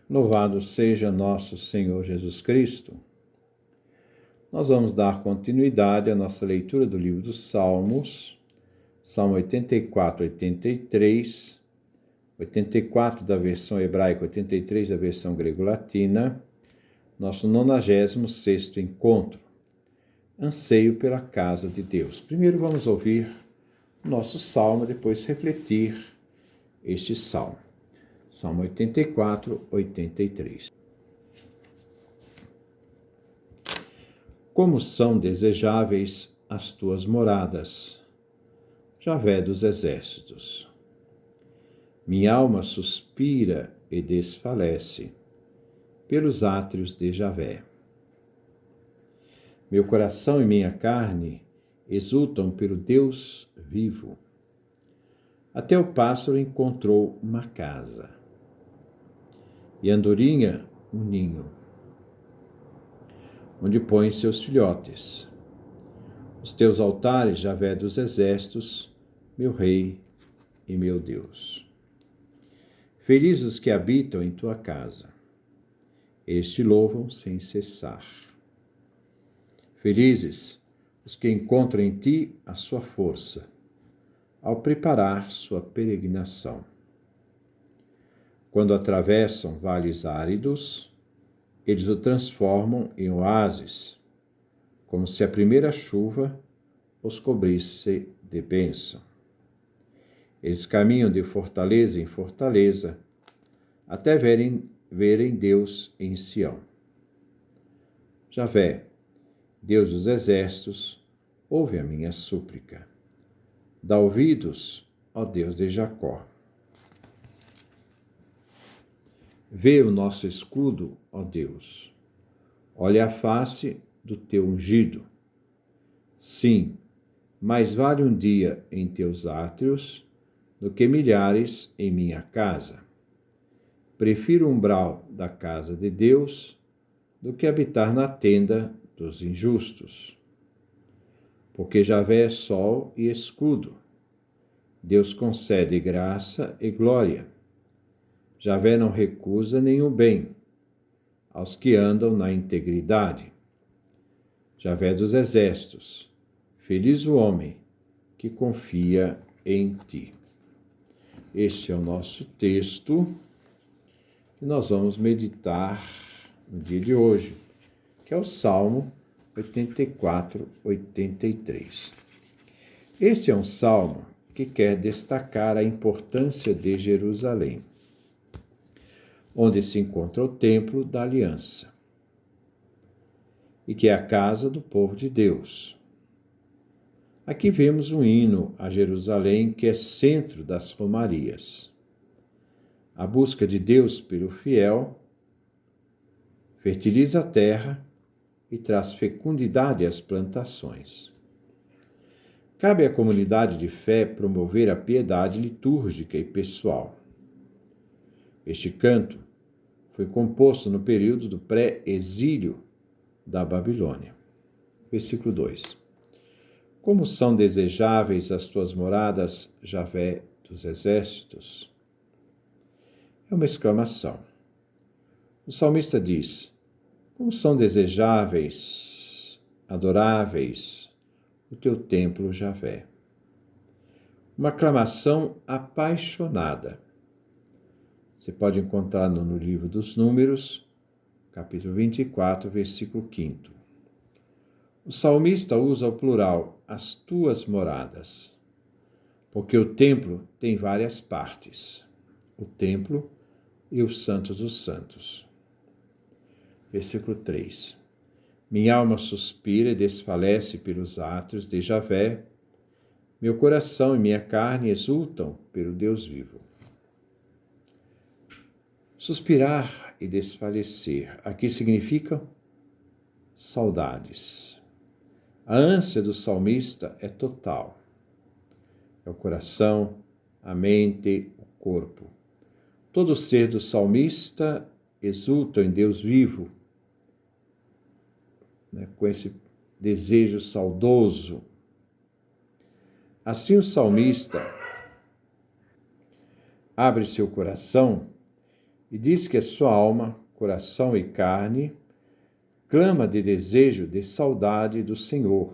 Louvado seja nosso Senhor Jesus Cristo. Nós vamos dar continuidade à nossa leitura do livro dos Salmos, Salmo 84, 83, 84 da versão hebraica, 83 da versão grego-latina, nosso 96º encontro, anseio pela casa de Deus. Primeiro vamos ouvir o nosso salmo, depois refletir este salmo. Salmo 84, 83. Como são desejáveis as tuas moradas, Javé dos exércitos. Minha alma suspira e desfalece pelos átrios de Javé. Meu coração e minha carne exultam pelo Deus vivo. Até o pássaro encontrou uma casa, e a andorinha um ninho, onde põe seus filhotes. Os teus altares, Javé dos exércitos, meu Rei e meu Deus. Felizes os que habitam em tua casa, eles te louvam sem cessar. Felizes os que encontram em ti a sua força, ao preparar sua peregrinação. Quando atravessam vales áridos, eles o transformam em oásis, como se a primeira chuva os cobrisse de bênção. Eles caminham de fortaleza em fortaleza, até verem Deus em Sião. Javé, Deus dos exércitos, ouve a minha súplica. Dá ouvidos, ó Deus de Jacó. Vê o nosso escudo, ó Deus. Olha a face do teu ungido. Sim, mais vale um dia em teus átrios do que milhares em minha casa. Prefiro o umbral da casa de Deus do que habitar na tenda dos injustos. Porque Javé é sol e escudo. Deus concede graça e glória. Javé não recusa nenhum bem aos que andam na integridade. Javé dos exércitos, feliz o homem que confia em ti. Este é o nosso texto que nós vamos meditar no dia de hoje, que é o Salmo 84, 83. Este é um salmo que quer destacar a importância de Jerusalém, onde se encontra o Templo da Aliança, e que é a casa do povo de Deus. Aqui vemos um hino a Jerusalém que é centro das romarias. A busca de Deus pelo fiel fertiliza a terra e traz fecundidade às plantações. Cabe à comunidade de fé promover a piedade litúrgica e pessoal. Este canto foi composto no período do pré-exílio da Babilônia. Versículo 2. Como são desejáveis as tuas moradas, Javé dos exércitos? É uma exclamação. O salmista diz: como são desejáveis, adoráveis, o teu templo, Javé. Uma aclamação apaixonada. Você pode encontrar no livro dos Números, capítulo 24, versículo 5. O salmista usa o plural, as tuas moradas, porque o templo tem várias partes, o templo e os santos dos santos. Versículo 3. Minha alma suspira e desfalece pelos átrios de Javé, meu coração e minha carne exultam pelo Deus vivo. Suspirar e desfalecer, aqui significa saudades. A ânsia do salmista é total. É o coração, a mente, o corpo. Todo ser do salmista exulta em Deus vivo, com esse desejo saudoso. Assim o salmista abre seu coração e diz que a sua alma, coração e carne clama de desejo, de saudade do Senhor,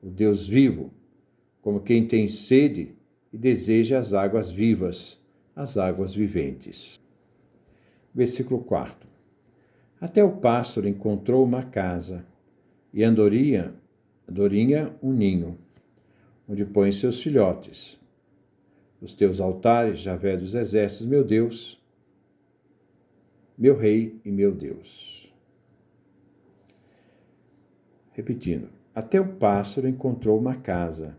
o Deus vivo, como quem tem sede e deseja as águas vivas, as águas viventes. Versículo 4. Até o pássaro encontrou uma casa, e a andorinha um ninho, onde põe seus filhotes. Os teus altares, Javé dos exércitos, meu Deus, meu Rei e meu Deus. Repetindo, até o pássaro encontrou uma casa,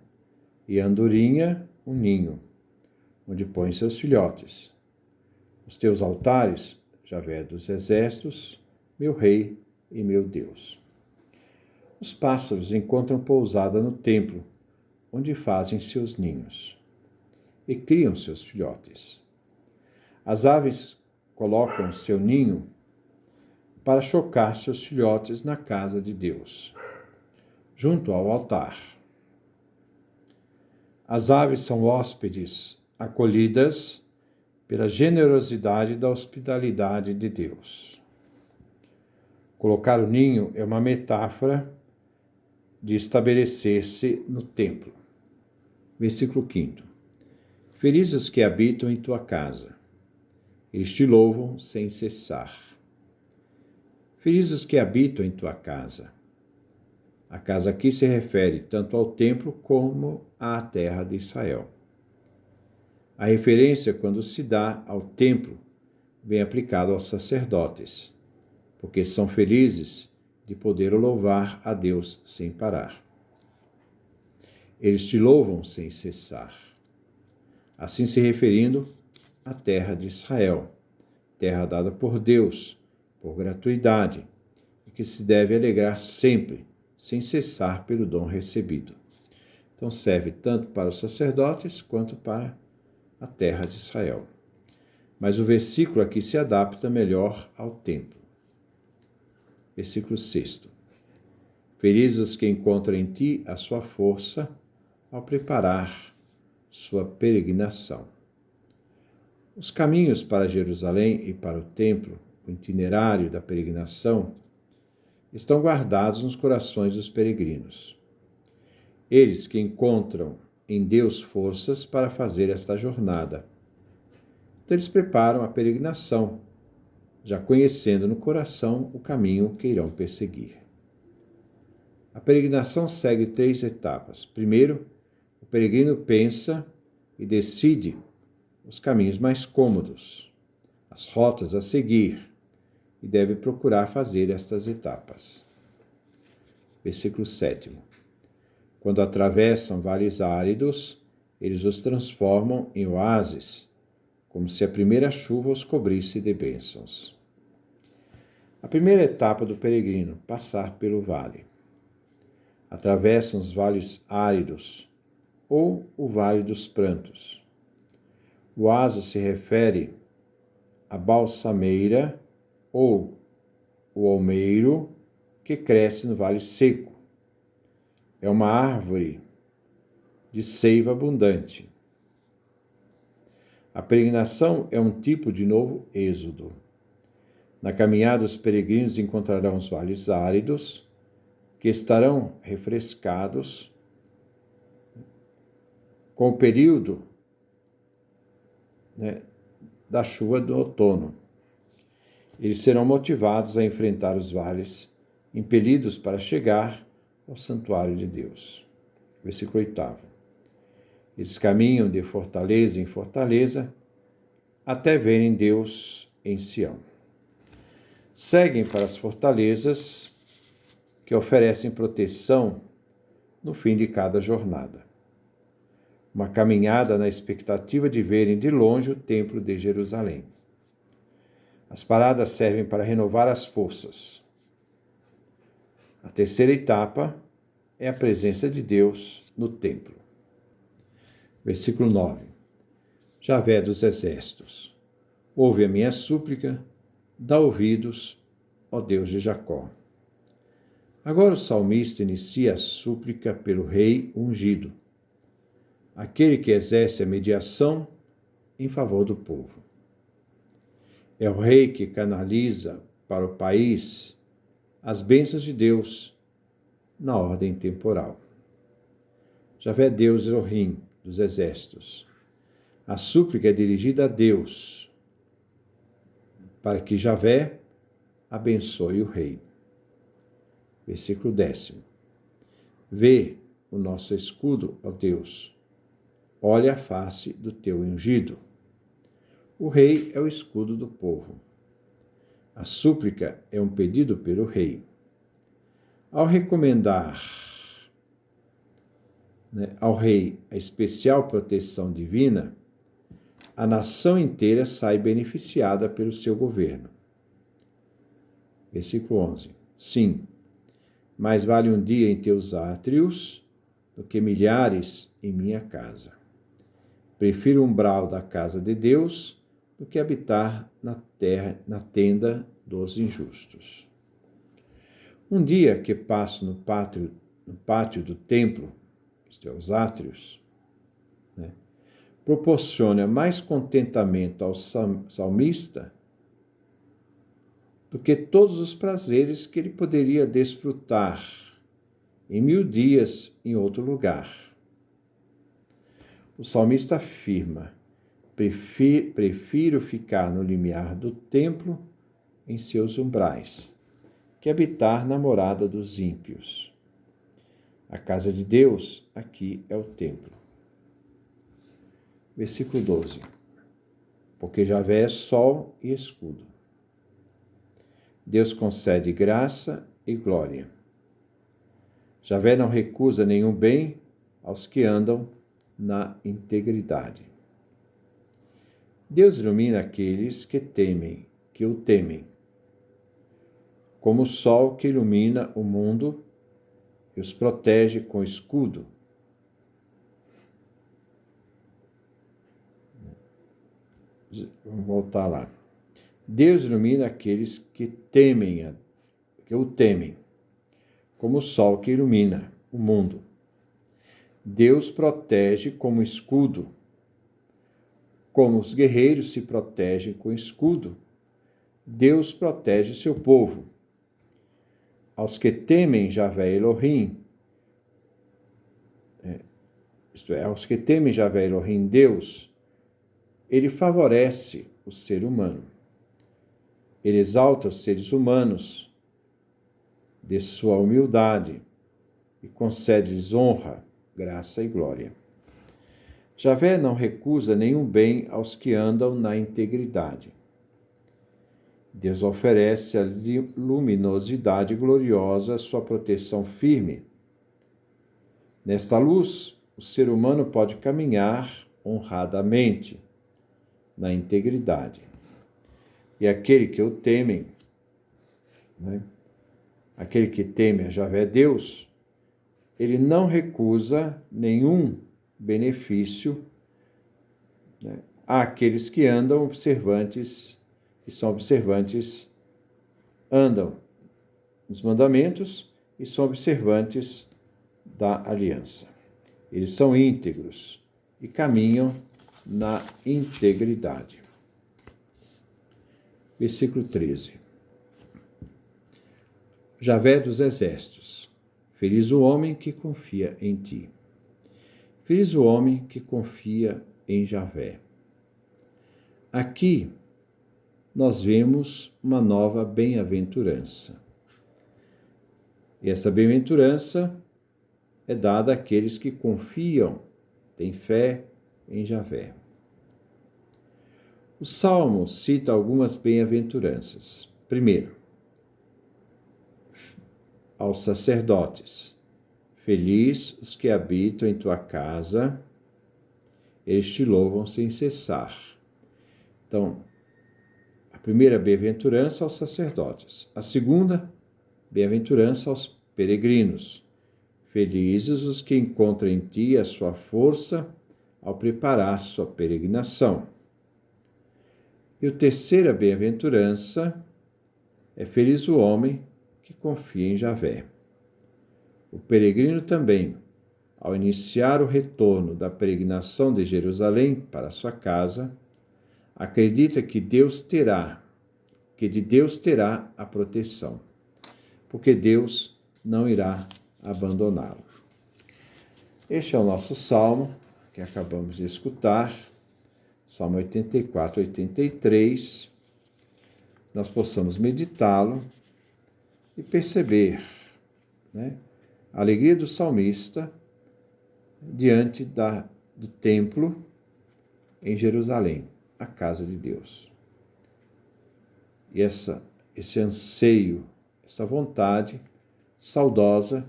e a andorinha um ninho, onde põe seus filhotes. Os teus altares, Javé dos exércitos, meu Rei e meu Deus. Os pássaros encontram pousada no templo, onde fazem seus ninhos e criam seus filhotes. As aves colocam seu ninho para chocar seus filhotes na casa de Deus, junto ao altar. As aves são hóspedes acolhidas pela generosidade da hospitalidade de Deus. Colocar o ninho é uma metáfora de estabelecer-se no templo. Versículo 5. Felizes os que habitam em tua casa, eles te louvam sem cessar. Felizes os que habitam em tua casa. A casa aqui se refere tanto ao templo como à terra de Israel. A referência, quando se dá ao templo, vem aplicado aos sacerdotes, porque são felizes de poder louvar a Deus sem parar. Eles te louvam sem cessar. Assim se referindo à terra de Israel, terra dada por Deus, por gratuidade, e que se deve alegrar sempre, sem cessar pelo dom recebido. Então serve tanto para os sacerdotes quanto para a terra de Israel. Mas o versículo aqui se adapta melhor ao templo. Versículo 6. Felizes os que encontram em ti a sua força ao preparar sua peregrinação. Os caminhos para Jerusalém e para o templo, o itinerário da peregrinação, estão guardados nos corações dos peregrinos. Eles que encontram em Deus forças para fazer esta jornada. Então eles preparam a peregrinação, já conhecendo no coração o caminho que irão perseguir. A peregrinação segue 3 etapas. Primeiro, o peregrino pensa e decide os caminhos mais cômodos, as rotas a seguir, e deve procurar fazer estas etapas. Versículo 7. Quando atravessam vales áridos, eles os transformam em oásis, como se a primeira chuva os cobrisse de bênçãos. A primeira etapa do peregrino, passar pelo vale. Atravessam os vales áridos, ou o vale dos prantos. O oásis se refere à balsameira ou o almeiro que cresce no vale seco. É uma árvore de seiva abundante. A peregrinação é um tipo de novo êxodo. Na caminhada, os peregrinos encontrarão os vales áridos, que estarão refrescados com o período da chuva do outono. Eles serão motivados a enfrentar os vales, impelidos para chegar ao santuário de Deus. Versículo 8. Eles caminham de fortaleza em fortaleza até verem Deus em Sião. Seguem para as fortalezas que oferecem proteção no fim de cada jornada. Uma caminhada na expectativa de verem de longe o templo de Jerusalém. As paradas servem para renovar as forças. A terceira etapa é a presença de Deus no templo. Versículo 9. Javé dos exércitos, ouve a minha súplica, dá ouvidos, ó Deus de Jacó. Agora o salmista inicia a súplica pelo rei ungido, aquele que exerce a mediação em favor do povo. É o rei que canaliza para o país as bênçãos de Deus na ordem temporal. Javé é Deus Elohim dos exércitos. A súplica é dirigida a Deus, para que Javé abençoe o rei. Versículo 10. Vê o nosso escudo, ó Deus. Olha a face do teu ungido. O rei é o escudo do povo. A súplica é um pedido pelo rei. Ao recomendar ao rei a especial proteção divina, a nação inteira sai beneficiada pelo seu governo. Versículo 11. Sim, mais vale um dia em teus átrios do que milhares em minha casa. Prefiro o umbral da casa de Deus do que habitar na tenda dos injustos. Um dia que passo no pátio do templo, isto é, os átrios, proporciona mais contentamento ao salmista do que todos os prazeres que ele poderia desfrutar em 1000 dias em outro lugar. O salmista afirma: prefiro ficar no limiar do templo em seus umbrais, que habitar na morada dos ímpios. A casa de Deus aqui é o templo. Versículo 12. Porque Javé é sol e escudo. Deus concede graça e glória. Javé não recusa nenhum bem aos que andam na integridade. Deus ilumina aqueles que o temem, como o sol que ilumina o mundo e os protege com escudo. Vamos voltar lá. Deus ilumina aqueles que o temem, como o sol que ilumina o mundo. Deus protege como escudo, como os guerreiros se protegem com escudo. Deus protege seu povo. Aos que temem Javé Elohim, aos que temem Javé Elohim, Deus, ele favorece o ser humano. Ele exalta os seres humanos de sua humildade e concede-lhes honra, graça e glória. Javé não recusa nenhum bem aos que andam na integridade. Deus oferece a luminosidade gloriosa, sua proteção firme. Nesta luz, o ser humano pode caminhar honradamente na integridade. E aquele que o temem, aquele que teme a Javé Deus, ele não recusa nenhum benefício àqueles que andam observantes, que são observantes, andam nos mandamentos e são observantes da aliança. Eles são íntegros e caminham na integridade. Versículo 13. Javé dos exércitos, feliz o homem que confia em ti. Feliz o homem que confia em Javé. Aqui nós vemos uma nova bem-aventurança. E essa bem-aventurança é dada àqueles que confiam, têm fé em Javé. O Salmo cita algumas bem-aventuranças. Primeiro, aos sacerdotes: feliz os que habitam em tua casa, eles te louvam sem cessar. Então, a primeira bem-aventurança aos sacerdotes. A segunda, bem-aventurança aos peregrinos. Felizes os que encontram em ti a sua força ao preparar sua peregrinação. E a terceira bem-aventurança é feliz o homem que confia em Javé. O peregrino também, ao iniciar o retorno da peregrinação de Jerusalém para sua casa, acredita que Deus terá que de Deus terá a proteção, porque Deus não irá abandoná-lo. Este é o nosso salmo que acabamos de escutar, Salmo 84, 83. Nós possamos meditá-lo e perceber, né, a alegria do salmista diante do templo em Jerusalém, a casa de Deus. E esse anseio, essa vontade saudosa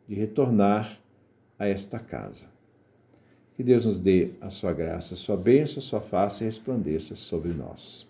de retornar a esta casa. Que Deus nos dê a sua graça, a sua bênção, a sua face resplandeça sobre nós.